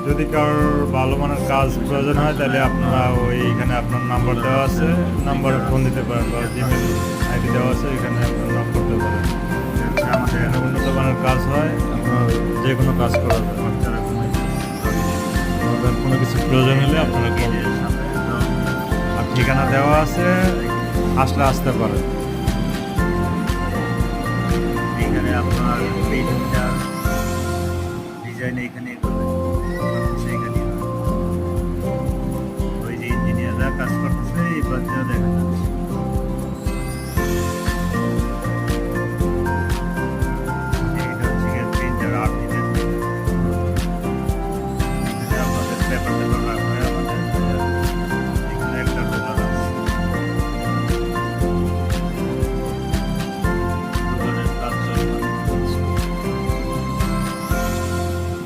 যদি কারোর ভালো মানের কাজ প্রয়োজন হয় তাহলে আপনারা ওইখানে আপনার নাম্বার দেওয়া আছে, নাম্বারে ফোন দিতে পারেন বা জিমেল আইডি দেওয়া আছে, এখানে আপনার নক করতে পারেন। আমাদের এখানে উন্নত মানের কাজ হয়, আপনার যে কোনো কাজ করা যায়। আমাদের কোনো কিছু প্রয়োজন হলে আপনারা আর ঠিকানা দেওয়া আছে, আসতে পারেন। এখানে আপনার পেইন্টটা ডিজাইন এখানে সেইখানে ওই যে ইঞ্জিনিয়াররা কাজ করতেছে এই পর্যায়ে দেখা যাচ্ছে।